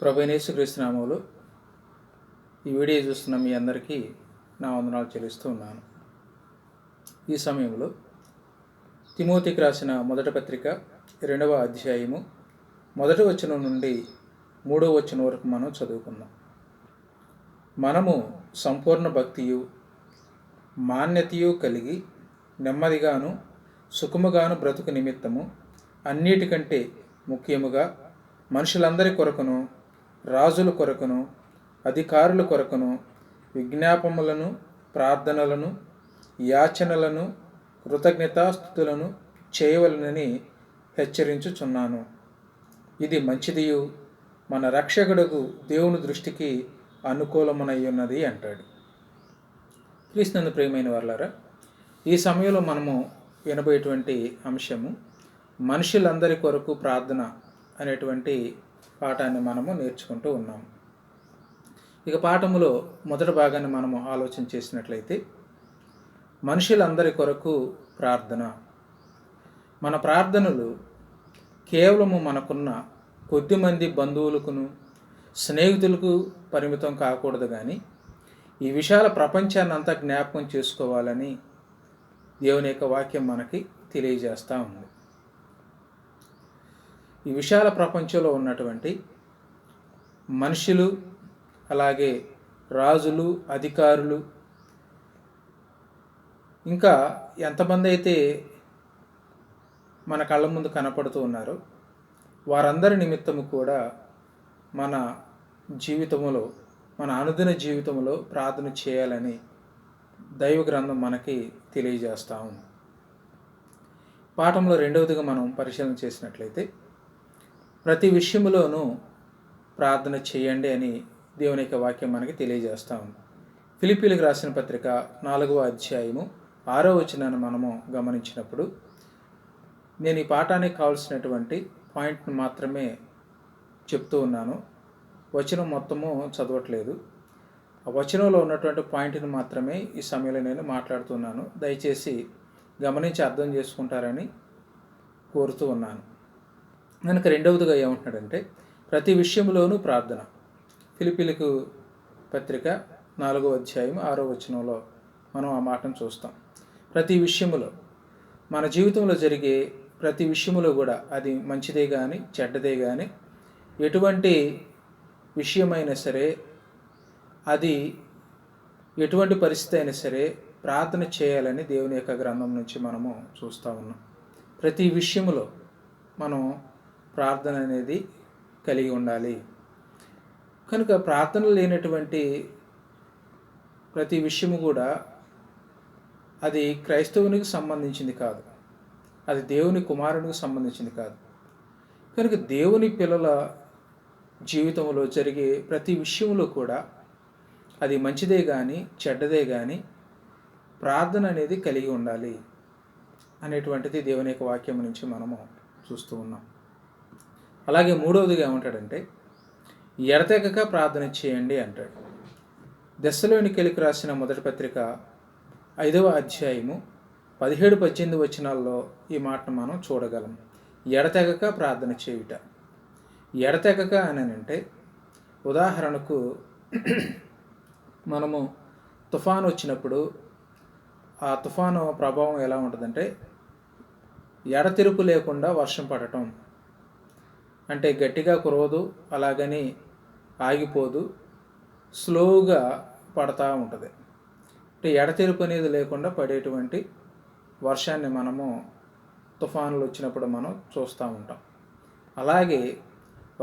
ప్రభువైన యేసుక్రీస్తు నామములో ఈ వీడియో చూస్తున్న మీ అందరికీ నా వందనాలు చెల్లిస్తూ ఉన్నాను. ఈ సమయంలో తిమోతికి రాసిన మొదటి పత్రిక 2వ అధ్యాయము 1వ వచనం నుండి 3వ వచనం వరకు మనం చదువుకుందాం. మనము సంపూర్ణ భక్తియు మాన్యతయు కలిగి నెమ్మదిగాను సుఖముగాను బ్రతుకు నిమిత్తము అన్నిటికంటే ముఖ్యముగా మనుషులందరి కొరకును రాజుల కొరకును అధికారుల కొరకును విజ్ఞాపములను ప్రార్థనలను యాచనలను కృతజ్ఞతాస్తుతులను చేయవలనని హెచ్చరించుచున్నాను. ఇది మంచిదియు మన రక్షకుడకు దేవుని దృష్టికి అనుకూలమునయ్యున్నది అంటాడు. క్రీస్తునందు ప్రియమైన వారలారా, ఈ సమయంలో మనము వినబోయేటువంటి అంశము మనుషులందరి కొరకు ప్రార్థన అనేటువంటి పాఠాన్ని మనము నేర్చుకుంటూ ఉన్నాము. ఇక పాఠములో మొదటి భాగాన్ని మనము ఆలోచన చేసినట్లయితే మనుషులందరి కొరకు ప్రార్థన. మన ప్రార్థనలు కేవలము మనకున్న కొద్దిమంది బంధువులకును స్నేహితులకు పరిమితం కాకూడదు, కానీ ఈ విశాల ప్రపంచాన్ని అంతా జ్ఞాపకం చేసుకోవాలని దేవుని యొక్క వాక్యం మనకి తెలియజేస్తూ ఉంది. ఈ విశాల ప్రపంచంలో ఉన్నటువంటి మనుషులు, అలాగే రాజులు, అధికారులు, ఇంకా ఎంతమంది అయితే మన కళ్ళ ముందు కనపడుతూ ఉన్నారో వారందరి నిమిత్తము కూడా మన జీవితంలో, మన అనుదిన జీవితంలో ప్రార్థన చేయాలని దైవ గ్రంథం మనకి తెలియజేస్తూ ఉంది. పాఠంలో రెండవదిగా మనం పరిశీలన చేసినట్లయితే ప్రతి విషయంలోనూ ప్రార్థన చేయండి అని దేవుని యొక్క వాక్యం మనకి తెలియజేస్తూ ఉంది. ఫిలిప్పీలకు రాసిన పత్రిక 4వ అధ్యాయము 6వ వచనాన్ని మనము గమనించినప్పుడు, నేను ఈ పాఠానికి కావాల్సినటువంటి పాయింట్ని మాత్రమే చెప్తూ ఉన్నాను, వచనం మొత్తము చదవట్లేదు. ఆ వచనంలో ఉన్నటువంటి పాయింట్ని మాత్రమే ఈ సమయంలో నేను మాట్లాడుతున్నాను. దయచేసి గమనించి అర్థం చేసుకుంటారని కోరుతూ ఉన్నాను. కనుక రెండవదిగా ఏమంటున్నాడంటే ప్రతి విషయంలోనూ ప్రార్థన. ఫిలిప్పీలకు పత్రిక 4వ అధ్యాయం 6వ వచనంలో మనం ఆ మాటను చూస్తాం. ప్రతి విషయములో, మన జీవితంలో జరిగే ప్రతి విషయములో కూడా, అది మంచిదే కానీ చెడ్డదే కానీ, ఎటువంటి విషయమైనా సరే, అది ఎటువంటి పరిస్థితి అయినా సరే ప్రార్థన చేయాలని దేవుని యొక్క గ్రంథం నుంచి మనము చూస్తూ ఉన్నాం. ప్రతి విషయములో మనం ప్రార్థన అనేది కలిగి ఉండాలి. కనుక ప్రార్థన లేనటువంటి ప్రతి విషయము కూడా అది క్రైస్తవునికి సంబంధించింది కాదు, అది దేవుని కుమారునికి సంబంధించింది కాదు. కనుక దేవుని పిల్లల జీవితంలో జరిగే ప్రతి విషయంలో కూడా, అది మంచిదే కానీ చెడ్డదే కానీ, ప్రార్థన అనేది కలిగి ఉండాలి అనేటువంటిది దేవుని యొక్క వాక్యం నుంచి మనము చూస్తూ ఉన్నాం. అలాగే మూడవదిగా ఏమంటాడంటే ఎడతెగక ప్రార్థన చేయండి అంటాడు. దెస్సలోనికీయులకు రాసిన మొదటి పత్రిక 5వ అధ్యాయము 17-18 వచనాల్లో ఈ మాటను మనం చూడగలం. ఎడతెగక ప్రార్థన చేయుట. ఎడతెగక అని అంటే, ఉదాహరణకు మనము తుఫాను వచ్చినప్పుడు ఆ తుఫాను ప్రభావం ఎలా ఉంటుందంటే, ఎడతెరుపు లేకుండా వర్షం పడటం. అంటే గట్టిగా కురవదు, అలాగని ఆగిపోదు, స్లోగా పడతా ఉంటుంది. అంటే ఎడతెరుపు అనేది లేకుండా పడేటువంటి వర్షాన్ని మనము తుఫానులు వచ్చినప్పుడు మనం చూస్తూ ఉంటాం. అలాగే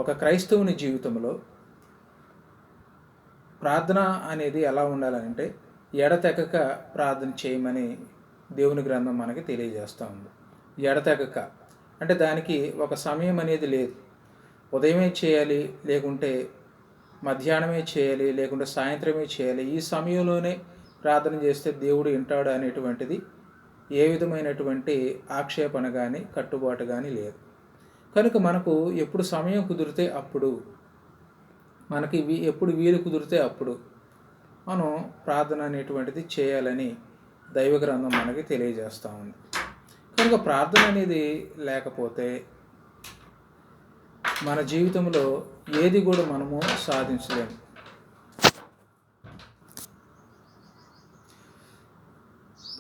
ఒక క్రైస్తవుని జీవితంలో ప్రార్థన అనేది ఎలా ఉండాలంటే ఎడతెగక ప్రార్థన చేయమని దేవుని గ్రంథం మనకి తెలియజేస్తూ ఉంది. ఎడతెగక అంటే దానికి ఒక సమయం అనేది లేదు. ఉదయమే చేయాలి, లేకుంటే మధ్యాహ్నమే చేయాలి, లేకుంటే సాయంత్రమే చేయాలి, ఈ సమయంలోనే ప్రార్థన చేస్తే దేవుడు వింటాడు అనేటువంటిది ఏ విధమైనటువంటి ఆక్షేపణ కానీ కట్టుబాటు కానీ లేదు. కనుక మనకు ఎప్పుడు సమయం కుదిరితే అప్పుడు, మనకి ఎప్పుడు వీలు కుదిరితే అప్పుడు మనం ప్రార్థన అనేటువంటిది చేయాలని దైవ గ్రంథం మనకి తెలియజేస్తూ ఉంది. కనుక ప్రార్థన అనేది లేకపోతే మన జీవితంలో ఏది కూడా మనము సాధించలేము.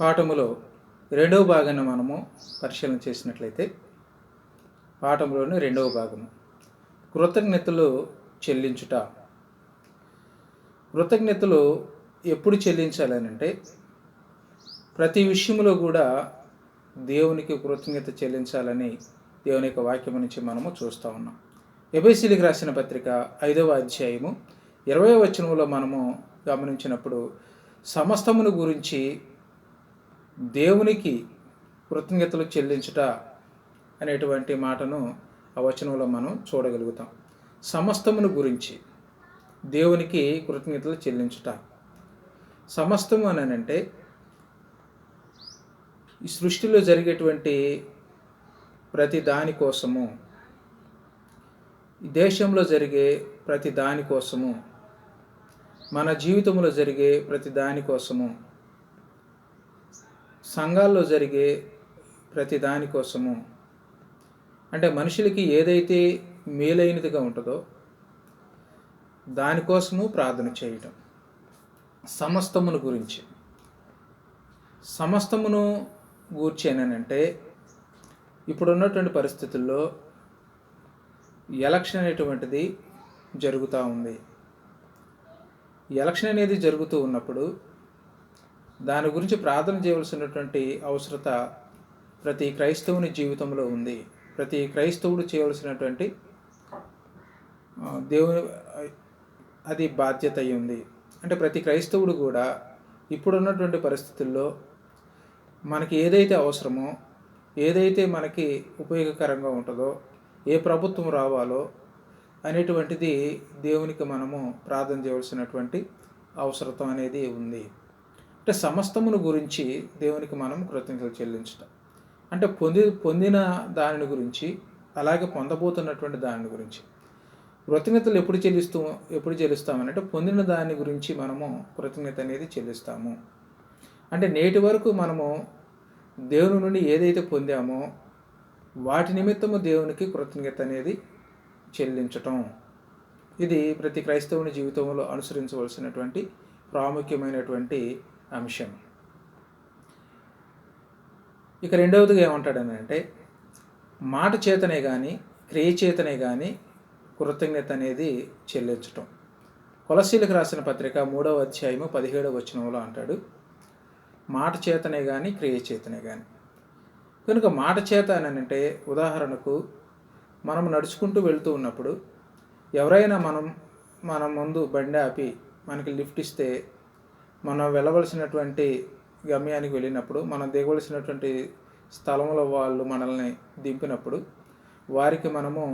పాఠములో రెండవ భాగాన్ని మనము పరిశీలన చేసినట్లయితే, పాఠంలోని రెండవ భాగము కృతజ్ఞతలు చెల్లించుట. కృతజ్ఞతలు ఎప్పుడు చెల్లించాలని అంటే, ప్రతి విషయంలో కూడా దేవునికి కృతజ్ఞత చెల్లించాలని దేవుని యొక్క వాక్యం నుంచి మనము చూస్తూ ఉన్నాం. ఎఫెసీయులకు రాసిన పత్రిక 5వ అధ్యాయము 20వ వచనంలో మనము గమనించినప్పుడు, సమస్తమును గురించి దేవునికి కృతజ్ఞతలు చెల్లించుట అనేటువంటి మాటను ఆ వచనంలో మనం చూడగలుగుతాం. సమస్తమును గురించి దేవునికి కృతజ్ఞతలు చెల్లించుట. సమస్తము అని అంటే, ఈ సృష్టిలో జరిగేటువంటి ప్రతి దాని కోసము, ఈ దేశంలో జరిగే ప్రతి దాని కోసము, మన జీవితంలో జరిగే ప్రతి దాని కోసము, సంఘాల్లో జరిగే ప్రతి దాని కోసము, అంటే మనుషులకి ఏదైతే మేలైనదిగా ఉంటుందో దానికోసము ప్రార్థన చేయటం. సమస్తమును గురించి, సమస్తమును గూర్చి అంటే, ఇప్పుడున్నటువంటి పరిస్థితుల్లో ఎలక్షన్ అనేటువంటిది జరుగుతూ ఉంది. ఎలక్షన్ అనేది జరుగుతూ ఉన్నప్పుడు దాని గురించి ప్రార్థన చేయవలసినటువంటి అవసరత ప్రతి క్రైస్తవుని జీవితంలో ఉంది. ప్రతి క్రైస్తవుడు చేయవలసినటువంటి దేవుని అది బాధ్యత అయి ఉంది. అంటే ప్రతి క్రైస్తవుడు కూడా ఇప్పుడున్నటువంటి పరిస్థితుల్లో మనకి ఏదైతే అవసరమో, ఏదైతే మనకి ఉపయోగకరంగా ఉంటుందో, ఏ ప్రభుత్వం రావాలో అనేటువంటిది దేవునికి మనము ప్రార్థన చేయవలసినటువంటి అవసరం అనేది ఉంది. అంటే సమస్తమును గురించి దేవునికి మనం కృతజ్ఞతలు చెల్లించటం అంటే పొందిన దానిని గురించి, అలాగే పొందబోతున్నటువంటి దాని గురించి కృతజ్ఞతలు ఎప్పుడు చెల్లిస్తామనంటే, పొందిన దాని గురించి మనము కృతజ్ఞత అనేది చెల్లిస్తాము. అంటే నేటి వరకు మనము దేవుని నుండి ఏదైతే పొందామో వాటి నిమిత్తము దేవునికి కృతజ్ఞత అనేది చెల్లించటం. ఇది ప్రతి క్రైస్తవుని జీవితంలో అనుసరించవలసినటువంటి ప్రాముఖ్యమైనటువంటి అంశం. ఇక రెండవదిగా ఏమంటాడనంటే, మాట చేతనే కానీ క్రియ చేతనే కానీ కృతజ్ఞత అనేది చెల్లించటం. కొలస్సీలకు రాసిన పత్రిక 3వ అధ్యాయము 17వ వచనంలో అంటాడు, మాట చేతనే కానీ క్రియ చేతనే కానీ. కనుక మాట చేత అని అంటే, ఉదాహరణకు మనం నడుచుకుంటూ వెళ్తూ ఉన్నప్పుడు ఎవరైనా మన ముందు బండి ఆపి మనకి లిఫ్ట్ ఇస్తే, మనం వెళ్ళవలసినటువంటి గమ్యానికి వెళ్ళినప్పుడు, మనం దిగవలసినటువంటి స్థలంలో వాళ్ళు మనల్ని దింపినప్పుడు వారికి మనము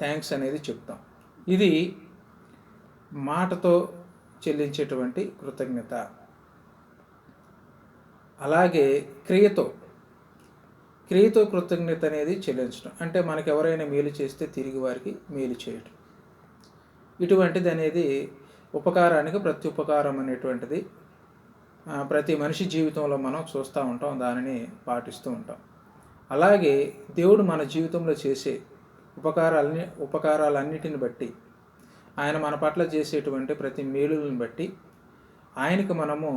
థ్యాంక్స్ అనేది చెప్తాం. ఇది మాటతో చెల్లించేటువంటి కృతజ్ఞత. అలాగే క్రియతో కృతజ్ఞత అనేది చెల్లించడం అంటే, మనకు ఎవరైనా మేలు చేస్తే తిరిగి వారికి మేలు చేయటం. ఇటువంటిది అనేది ఉపకారానికి ప్రత్యుపకారం అనేటువంటిది ప్రతి మనిషి జీవితంలో మనం చూస్తూ ఉంటాం, దానిని పాటిస్తూ ఉంటాం. అలాగే దేవుడు మన జీవితంలో చేసే ఉపకారాలన్నిటిని బట్టి, ఆయన మన పట్ల చేసేటువంటి ప్రతి మేలులను బట్టి ఆయనకు మనము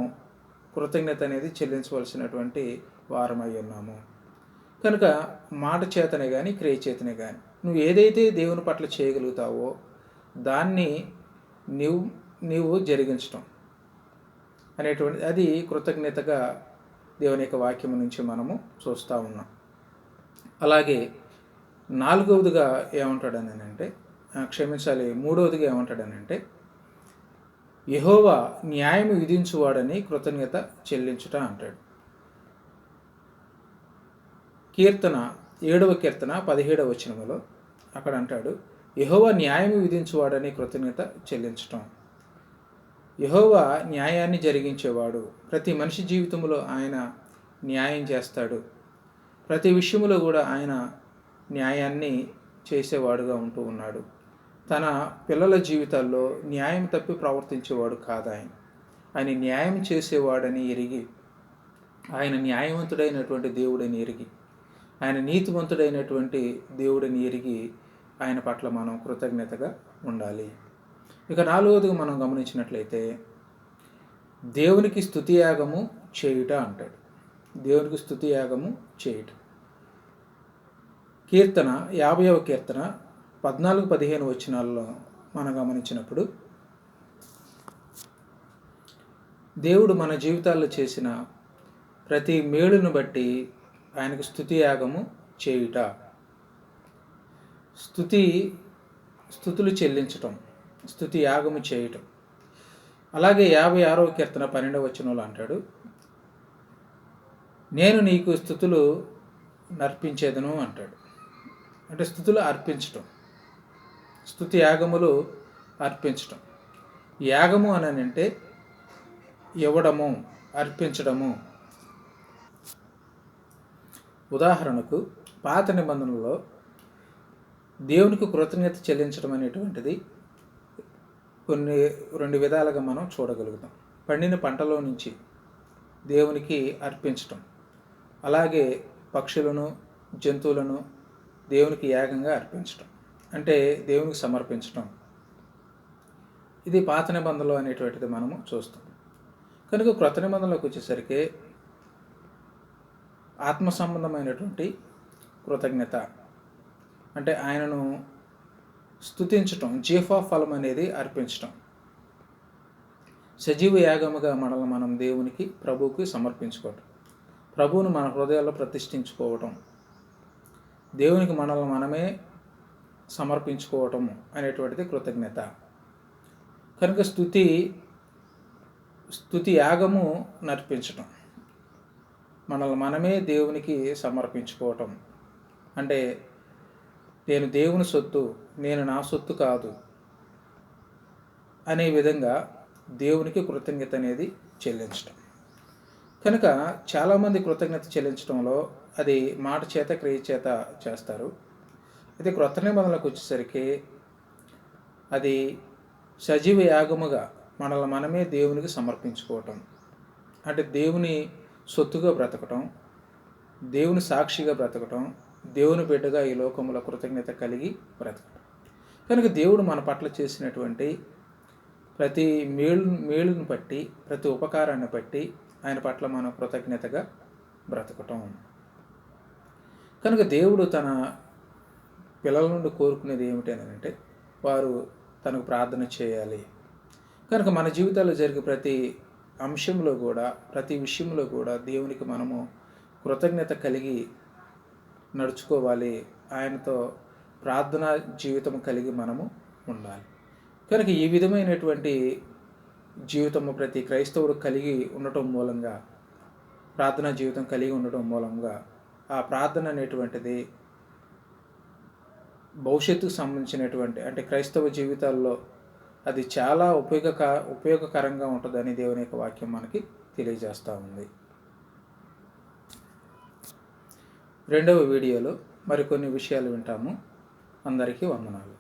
కృతజ్ఞత అనేది చెల్లించవలసినటువంటి వారమై ఉన్నాము. కనుక మాట చేతనే కానీ క్రియ చేతనే కానీ నువ్వు ఏదైతే దేవుని పట్ల చేయగలుగుతావో దాన్ని నీవు జరిగించటం అనేటువంటిది, అది కృతజ్ఞతగా దేవుని యొక్క వాక్యం నుంచి మనము చూస్తూ ఉన్నాం. అలాగే నాలుగవదిగా ఏమంటాడనంటే, మూడవదిగా ఏమంటాడనంటే, యెహోవా న్యాయం విధించువాడని కృతజ్ఞత చెల్లించుట అంటాడు. కీర్తన 7వ కీర్తన 17వ వచనములో అక్కడ అంటాడు, యెహోవా న్యాయం విధించువాడని కృతజ్ఞత చెల్లించటం. యెహోవా న్యాయాన్ని జరిగించేవాడు. ప్రతి మనిషి జీవితంలో ఆయన న్యాయం చేస్తాడు. ప్రతి విషయంలో కూడా ఆయన న్యాయాన్ని చేసేవాడుగా ఉంటూ ఉన్నాడు. తన పిల్లల జీవితాల్లో న్యాయం తప్పి ప్రవర్తించేవాడు కాదు ఆయన న్యాయం చేసేవాడని ఎరిగి, ఆయన న్యాయవంతుడైనటువంటి దేవుడని ఎరిగి, ఆయన నీతివంతుడైనటువంటి దేవుడని ఎరిగి ఆయన పట్ల మనం కృతజ్ఞతగా ఉండాలి. ఇక 4వదిగా మనం గమనించినట్లయితే దేవునికి స్తుతియాగము చేయుట అంటాడు. దేవునికి స్తుతియాగము చేయుట. కీర్తన 50వ కీర్తన 14-15 వచనాల్లో మనం గమనించినప్పుడు దేవుడు మన జీవితాల్లో చేసిన ప్రతి మేలును బట్టి ఆయనకు స్తుతియాగము చేయుట. స్తుతులు చెల్లించటం, స్తుతి యాగము చేయటం. అలాగే 56వ కీర్తన 12వ వచనంలో అంటాడు, నేను నీకు స్తుతులు నర్పించేదను అంటాడు. అంటే స్తుతులు అర్పించటం, స్తుతి యాగములు అర్పించటం. యాగము అని అంటే ఇవ్వడము, అర్పించడము. ఉదాహరణకు పాత నిబంధనలో దేవునికి కృతజ్ఞత చెల్లించడం అనేటువంటిది రెండు విధాలుగా మనం చూడగలుగుతాం. పండిన పంటలో నుంచి దేవునికి అర్పించటం, అలాగే పక్షులను, జంతువులను దేవునికి యాగంగా అర్పించటం, అంటే దేవునికి సమర్పించటం. ఇది పాత నిబంధనలో అనేటువంటిది మనము చూస్తాం. కనుక క్రొత్త నిబంధనలోకి వచ్చేసరికి ఆత్మ సంబంధమైనటువంటి కృతజ్ఞత, అంటే ఆయనను స్తుతించటం, జీఫా ఫలం అనేది అర్పించటం. సజీవ యాగముగా మనల్ని మనం దేవునికి, ప్రభువుకి సమర్పించుకోవటం, ప్రభువును మన హృదయాల్లో ప్రతిష్ఠించుకోవటం, దేవునికి మనల్ని మనమే సమర్పించుకోవటం అనేటువంటిది కృతజ్ఞత. కనుక స్తుతి యాగము నర్పించటం, మనల్ని మనమే దేవునికి సమర్పించుకోవటం. అంటే నేను దేవుని సొత్తు, నేను నా సొత్తు కాదు అనే విధంగా దేవునికి కృతజ్ఞత అనేది చెల్లించటం. కనుక చాలామంది కృతజ్ఞత చెల్లించడంలో అది మాట చేత, క్రియ చేత చేస్తారు. అయితే క్రొత్త నిబంధనలకు వచ్చేసరికి అది సజీవ యాగముగా మనల్ని మనమే దేవునికి సమర్పించుకోవటం. అంటే దేవుని సొత్తుగా బ్రతకటం, దేవుని సాక్షిగా బ్రతకటం, దేవుని బిడ్డగా ఈ లోకంలో కృతజ్ఞత కలిగి బ్రతకటం. కనుక దేవుడు మన పట్ల చేసినటువంటి ప్రతి మేలును బట్టి, ప్రతి ఉపకారాన్ని బట్టి ఆయన పట్ల మనం కృతజ్ఞతగా బ్రతకటం. కనుక దేవుడు తన పిల్లల నుండి కోరుకునేది ఏమిటి అని అంటే వారు తనకు ప్రార్థన చేయాలి. కనుక మన జీవితాల్లో జరిగే ప్రతి అంశంలో కూడా, ప్రతి విషయంలో కూడా దేవునికి మనము కృతజ్ఞత కలిగి నడుచుకోవాలి. ఆయనతో ప్రార్థనా జీవితం కలిగి మనము ఉండాలి. కనుక ఈ విధమైనటువంటి జీవితము ప్రతి క్రైస్తవుడు కలిగి ఉండటం మూలంగా, ప్రార్థనా జీవితం కలిగి ఉండటం మూలంగా ఆ ప్రార్థన అనేటువంటిది భవిష్యత్తుకు సంబంధించినటువంటి, అంటే క్రైస్తవ జీవితాల్లో అది చాలా ఉపయోగకరంగా ఉంటుందని దేవుని యొక్క వాక్యం మనకి తెలియజేస్తూ ఉంది. రెండవ వీడియోలో మరికొన్ని విషయాలు వింటాము. అందరికీ వందనాలు.